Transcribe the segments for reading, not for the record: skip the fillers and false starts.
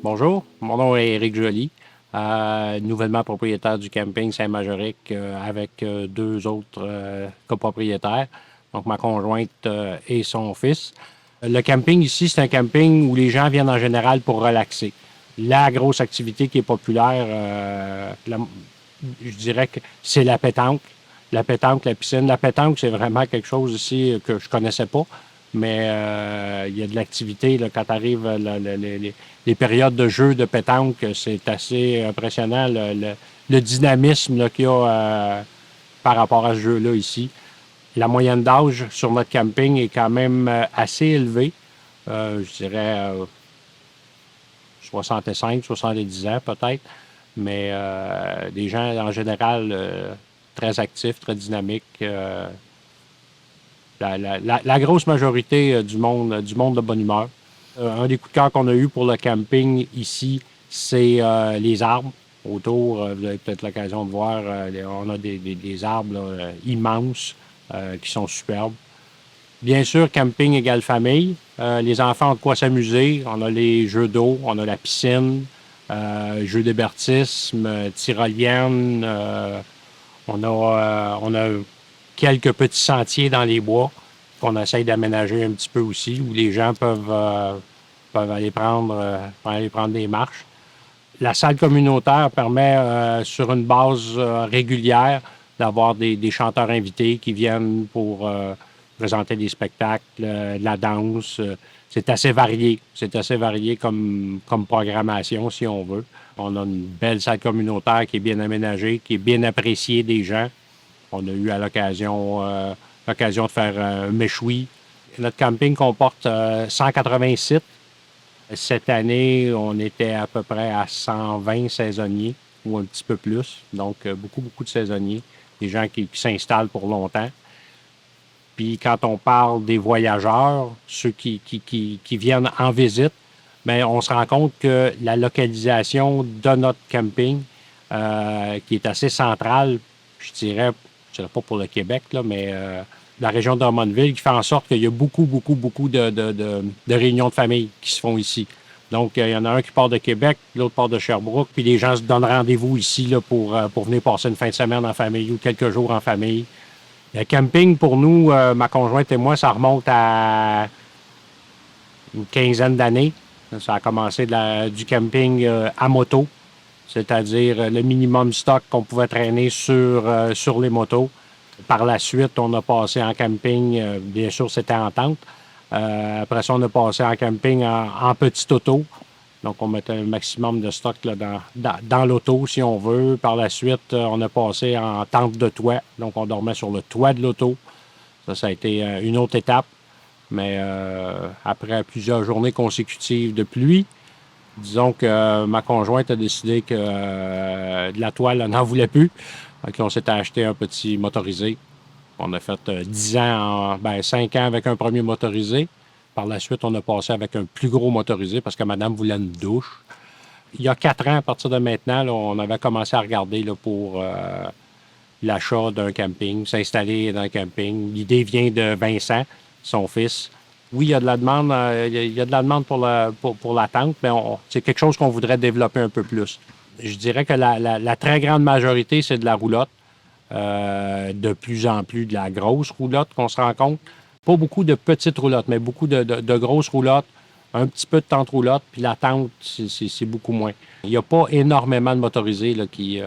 Bonjour, mon nom est Éric Joly, nouvellement propriétaire du camping Saint-Majoric avec deux autres copropriétaires, donc ma conjointe et son fils. Le camping ici, c'est un camping où les gens viennent en général pour relaxer. La grosse activité qui est populaire, je dirais que c'est la pétanque. La pétanque, la piscine. La pétanque, c'est vraiment quelque chose ici que je connaissais pas. Mais il y a de l'activité là, quand arrive les périodes de jeu de pétanque, c'est assez impressionnant le dynamisme là, qu'il y a par rapport à ce jeu-là ici. La moyenne d'âge sur notre camping est quand même assez élevée. Je dirais 65, 70 ans peut-être. Mais des gens en général très actifs, très dynamiques. La grosse majorité du monde de bonne humeur. Un des coups de cœur qu'on a eu pour le camping ici, c'est les arbres autour. Vous avez peut-être l'occasion de voir, on a des arbres là, immenses qui sont superbes. Bien sûr, camping égale famille. Les enfants ont de quoi s'amuser. On a les jeux d'eau, on a la piscine, jeux d'hébertisme, tyrolienne. On a quelques petits sentiers dans les bois qu'on essaye d'aménager un petit peu aussi, où les gens peuvent aller prendre des marches. La salle communautaire permet, sur une base régulière, d'avoir des chanteurs invités qui viennent pour présenter des spectacles, de la danse. C'est assez varié. C'est assez varié comme programmation, si on veut. On a une belle salle communautaire qui est bien aménagée, qui est bien appréciée des gens. On a eu à l'occasion de faire un méchoui. Notre camping comporte 180 sites. Cette année, on était à peu près à 120 saisonniers ou un petit peu plus. Donc, beaucoup de saisonniers, des gens qui s'installent pour longtemps. Puis quand on parle des voyageurs, ceux qui viennent en visite, bien, on se rend compte que la localisation de notre camping, qui est assez centrale, je dirais pas pour le Québec, là, mais la région de Drummondville, qui fait en sorte qu'il y a beaucoup de réunions de famille qui se font ici. Donc, il y en a un qui part de Québec, l'autre part de Sherbrooke, puis les gens se donnent rendez-vous ici là, pour venir passer une fin de semaine en famille ou quelques jours en famille. Le camping, pour nous, ma conjointe et moi, ça remonte à une quinzaine d'années. Ça a commencé du camping à moto, c'est-à-dire le minimum stock qu'on pouvait traîner sur les motos. Par la suite, on a passé en camping, bien sûr, c'était en tente. Après ça, on a passé en camping en petite auto. Donc, on mettait un maximum de stock là, dans l'auto, si on veut. Par la suite, on a passé en tente de toit. Donc, on dormait sur le toit de l'auto. Ça a été une autre étape. Mais après plusieurs journées consécutives de pluie, disons que ma conjointe a décidé que de la toile, elle n'en voulait plus. Donc, on s'était acheté un petit motorisé. On a fait 10 ans, 5 ans avec un premier motorisé. Par la suite, on a passé avec un plus gros motorisé parce que madame voulait une douche. Il y a 4 ans, à partir de maintenant, là, on avait commencé à regarder là, pour l'achat d'un camping, s'installer dans un camping. L'idée vient de Vincent, son fils. Oui, il y a de la demande, il y a de la demande pour la tente, mais c'est quelque chose qu'on voudrait développer un peu plus. Je dirais que la très grande majorité, c'est de la roulotte. De plus en plus de la grosse roulotte qu'on se rend compte. Pas beaucoup de petites roulottes, mais beaucoup de grosses roulottes, un petit peu de tente roulotte, puis la tente, c'est beaucoup moins. Il n'y a pas énormément de motorisés là, qui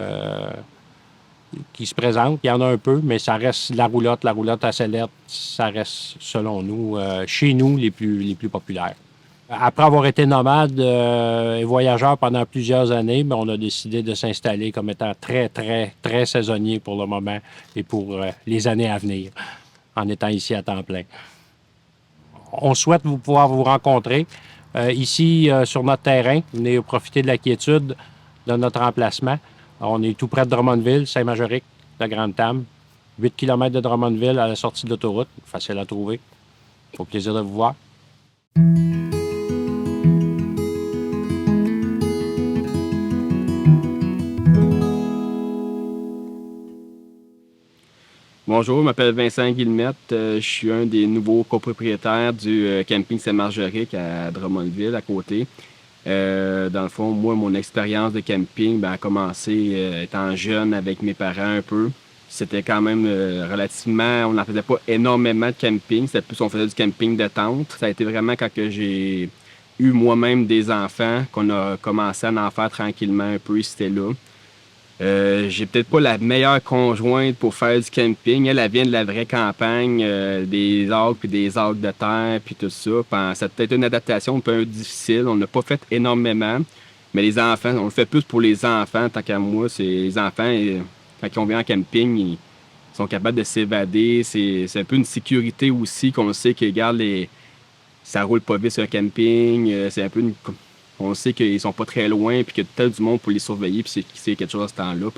se présentent. Il y en a un peu, mais ça reste la roulotte à sellette, ça reste, selon nous, chez nous, les plus populaires. Après avoir été nomade et voyageur pendant plusieurs années, ben, on a décidé de s'installer comme étant très, très, très saisonnier pour le moment et pour les années à venir, en étant ici à temps plein. On souhaite pouvoir vous rencontrer ici sur notre terrain. Venez profiter de la quiétude de notre emplacement. On est tout près de Drummondville, Saint-Majoric, la Grande-Tame. 8 km de Drummondville à la sortie de l'autoroute. Facile à trouver. Au plaisir de vous voir. Bonjour, je m'appelle Vincent Guillemette. Je suis un des nouveaux copropriétaires du camping Saint-Marjoric à Drummondville, à côté. Dans le fond, moi, mon expérience de camping a commencé étant jeune avec mes parents un peu. C'était quand même relativement... On n'en faisait pas énormément de camping. C'était plus on faisait du camping de tente. Ça a été vraiment quand que j'ai eu moi-même des enfants qu'on a commencé à en faire tranquillement un peu ici et là. J'ai peut-être pas la meilleure conjointe pour faire du camping. Elle vient de la vraie campagne, des algues puis des algues de terre puis tout ça. Ça a peut-être une adaptation un peu difficile. On n'a pas fait énormément. Mais les enfants, on le fait plus pour les enfants, tant qu'à moi. C'est les enfants, quand ils vient en camping, ils sont capables de s'évader. C'est un peu une sécurité aussi qu'on sait que, regarde, ça roule pas vite sur un camping. C'est un peu on sait qu'ils sont pas très loin, puis qu'il y a tout du monde pour les surveiller, puis c'est quelque chose à ce temps-là.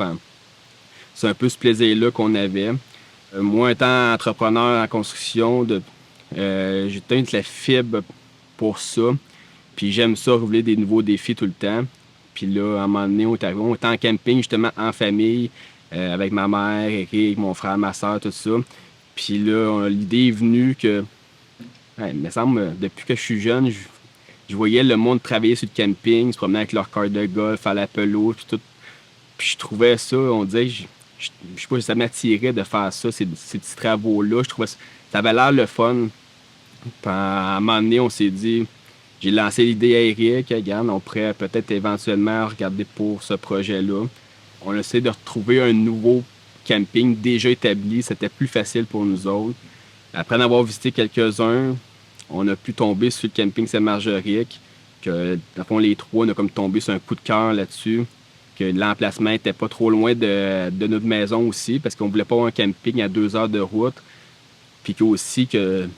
C'est un peu ce plaisir-là qu'on avait. Moi, étant entrepreneur en construction, j'ai teint de la fibre pour ça. Puis j'aime ça, renouveler des nouveaux défis tout le temps. Puis là, à un moment donné, on était en camping, justement, en famille, avec ma mère, Eric, mon frère, ma soeur, tout ça. Puis là, l'idée est venue que, il me semble, depuis que je suis jeune, je voyais le monde travailler sur le camping, se promener avec leur carte de golf, à la pelouse, puis tout. Puis je trouvais ça, on dirait, je sais pas, ça m'attirait de faire ça, ces petits travaux-là. Je trouvais ça avait l'air le fun. Puis à un moment donné, on s'est dit, j'ai lancé l'idée à Eric, regarde, on pourrait peut-être éventuellement regarder pour ce projet-là. On a essayé de retrouver un nouveau camping déjà établi, c'était plus facile pour nous autres. Après en avoir visité quelques-uns, on a pu tomber sur le camping Saint-Marjoric, que, dans le fond, les trois, on a comme tombé sur un coup de cœur là-dessus, que l'emplacement était pas trop loin de notre maison aussi, parce qu'on voulait pas avoir un camping à 2 heures de route, puis aussi que,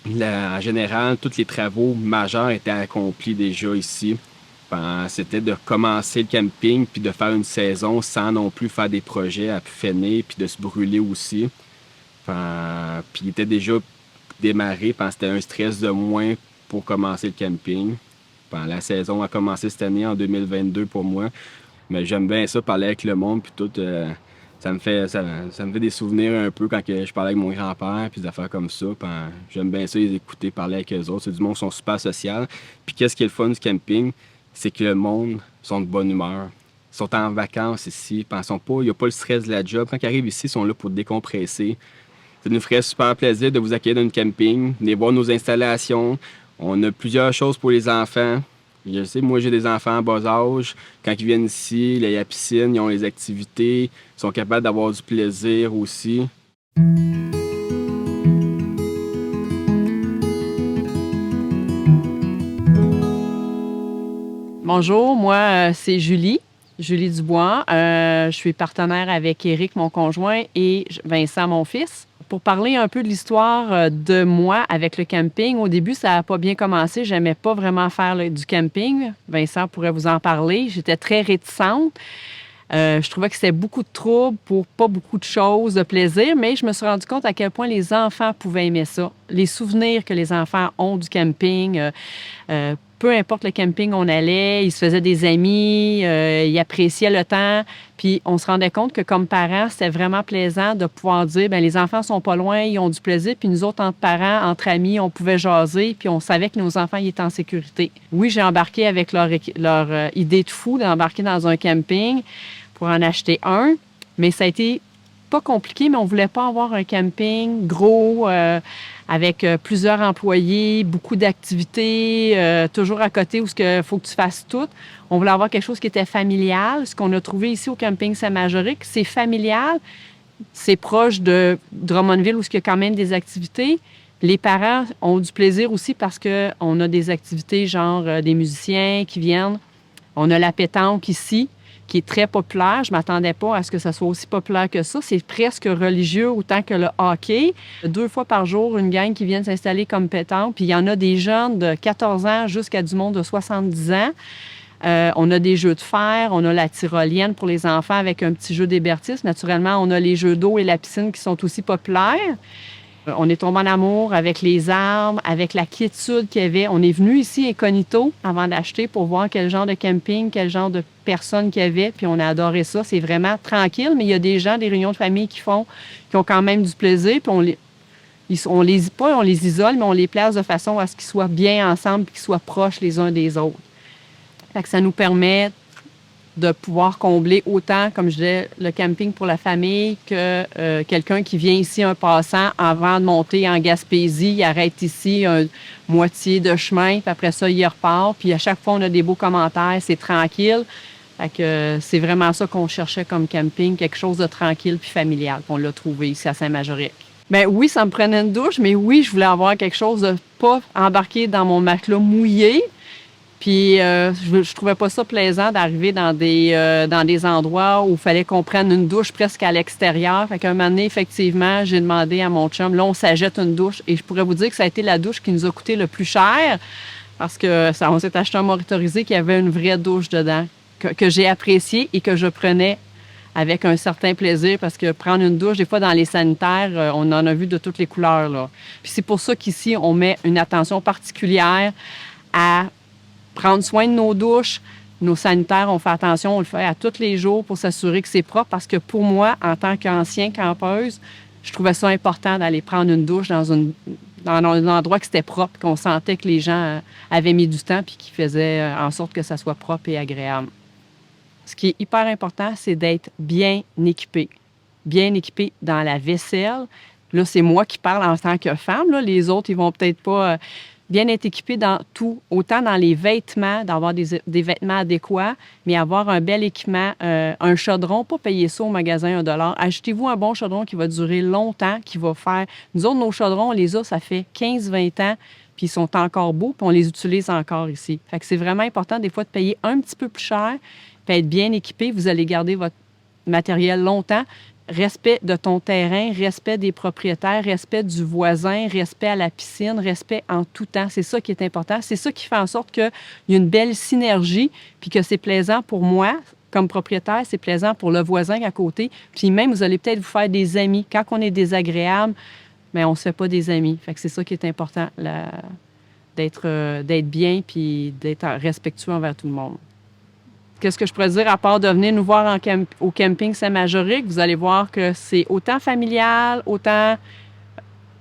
en général, tous les travaux majeurs étaient accomplis déjà ici. C'était de commencer le camping, puis de faire une saison sans non plus faire des projets à finir, puis de se brûler aussi. Puis il était déjà démarré, c'était un stress de moins pour commencer le camping. La saison a commencé cette année, en 2022 pour moi. Mais j'aime bien ça, parler avec le monde, puis tout. Ça me fait des souvenirs un peu quand je parlais avec mon grand-père, puis des affaires comme ça. J'aime bien ça, les écouter, parler avec eux autres. C'est du monde qui sont super social. Puis qu'est-ce qui est le fun du camping? C'est que le monde sont de bonne humeur. Ils sont en vacances ici. Il n'y a pas le stress de la job. Quand ils arrivent ici, ils sont là pour décompresser. Ça nous ferait super plaisir de vous accueillir dans une camping, venir voir nos installations. On a plusieurs choses pour les enfants. Je sais, moi, j'ai des enfants en bas âge. Quand ils viennent ici, il y a la piscine, ils ont les activités. Ils sont capables d'avoir du plaisir aussi. Bonjour, moi, c'est Julie Dubois. Je suis partenaire avec Éric, mon conjoint, et Vincent, mon fils. Pour parler un peu de l'histoire de moi avec le camping, au début, ça n'a pas bien commencé. J'aimais pas vraiment faire du camping. Vincent pourrait vous en parler. J'étais très réticente. Je trouvais que c'était beaucoup de troubles pour pas beaucoup de choses, de plaisir, mais je me suis rendu compte à quel point les enfants pouvaient aimer ça. Les souvenirs que les enfants ont du camping, peu importe le camping où on allait, ils se faisaient des amis, ils appréciaient le temps. Puis on se rendait compte que comme parents, c'était vraiment plaisant de pouvoir dire, bien, les enfants sont pas loin, ils ont du plaisir. Puis nous autres, entre parents, entre amis, on pouvait jaser, puis on savait que nos enfants ils étaient en sécurité. Oui, j'ai embarqué avec leur idée de fou d'embarquer dans un camping pour en acheter un, mais ça a été pas compliqué, mais on voulait pas avoir un camping gros, avec plusieurs employés, beaucoup d'activités, toujours à côté où il faut que tu fasses tout. On voulait avoir quelque chose qui était familial. Ce qu'on a trouvé ici au camping Saint-Majoric, c'est familial, c'est proche de Drummondville où il y a quand même des activités, Les parents ont du plaisir aussi parce qu'on a des activités genre des musiciens qui viennent. On a la pétanque ici, qui est très populaire. Je ne m'attendais pas à ce que ça soit aussi populaire que ça. C'est presque religieux autant que le hockey. 2 fois par jour, une gang qui vient s'installer comme pétanque. Puis il y en a des jeunes de 14 ans jusqu'à du monde de 70 ans. On a des jeux de fer, on a la tyrolienne pour les enfants avec un petit jeu d'hébertisme. Naturellement, on a les jeux d'eau et la piscine qui sont aussi populaires. On est tombé en amour avec les arbres, avec la quiétude qu'il y avait. On est venu ici incognito avant d'acheter pour voir quel genre de camping, quel genre de personnes qu'il y avait. Puis on a adoré ça. C'est vraiment tranquille, mais il y a des gens, des réunions de famille qui ont quand même du plaisir. Puis on les isole, mais on les place de façon à ce qu'ils soient bien ensemble et qu'ils soient proches les uns des autres. Fait que ça nous permet de pouvoir combler autant, comme je disais, le camping pour la famille que quelqu'un qui vient ici, un passant, avant de monter en Gaspésie, il arrête ici une moitié de chemin, puis après ça, il repart. Puis à chaque fois, on a des beaux commentaires, c'est tranquille. Fait que c'est vraiment ça qu'on cherchait comme camping, quelque chose de tranquille puis familial, qu'on l'a trouvé ici à Saint-Majoric. Bien oui, ça me prenait une douche, mais oui, je voulais avoir quelque chose de pas embarqué dans mon matelas mouillé. Puis je trouvais pas ça plaisant d'arriver dans des endroits où il fallait qu'on prenne une douche presque à l'extérieur. Fait qu'un moment donné, effectivement, j'ai demandé à mon chum, là, on s'achète une douche. Et je pourrais vous dire que ça a été la douche qui nous a coûté le plus cher parce on s'est acheté un motorisé qui avait une vraie douche dedans, que j'ai appréciée et que je prenais avec un certain plaisir parce que prendre une douche, des fois dans les sanitaires, on en a vu de toutes les couleurs, là. Puis c'est pour ça qu'ici, on met une attention particulière à prendre soin de nos douches. Nos sanitaires, on fait attention, on le fait à tous les jours pour s'assurer que c'est propre parce que pour moi, en tant qu'ancienne campeuse, je trouvais ça important d'aller prendre une douche dans un endroit qui était propre, qu'on sentait que les gens avaient mis du temps puis qui faisait en sorte que ça soit propre et agréable. Ce qui est hyper important, c'est d'être bien équipé. Bien équipé dans la vaisselle. Là, c'est moi qui parle en tant que femme. Là. Les autres, ils vont peut-être pas... bien être équipé dans tout, autant dans les vêtements, d'avoir des vêtements adéquats, mais avoir un bel équipement, un chaudron, pas payer ça au magasin $1. Achetez-vous un bon chaudron qui va durer longtemps, qui va faire... Nous autres, nos chaudrons, on les a, ça fait 15-20 ans, puis ils sont encore beaux, puis on les utilise encore ici. Fait que c'est vraiment important, des fois, de payer un petit peu plus cher, puis être bien équipé. Vous allez garder votre matériel longtemps. Respect de ton terrain, respect des propriétaires, respect du voisin, respect à la piscine, respect en tout temps. C'est ça qui est important. C'est ça qui fait en sorte qu'il y a une belle synergie puis que c'est plaisant pour moi comme propriétaire, c'est plaisant pour le voisin à côté. Puis même, vous allez peut-être vous faire des amis. Quand on est désagréable, mais on ne se fait pas des amis. Fait que c'est ça qui est important, d'être bien puis d'être respectueux envers tout le monde. Qu'est-ce que je pourrais dire à part de venir nous voir au camping Saint-Majoric? Vous allez voir que c'est autant familial, autant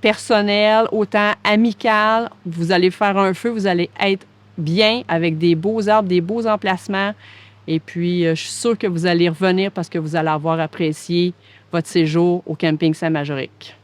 personnel, autant amical. Vous allez faire un feu, vous allez être bien avec des beaux arbres, des beaux emplacements. Et puis, je suis sûre que vous allez revenir parce que vous allez avoir apprécié votre séjour au camping Saint-Majoric.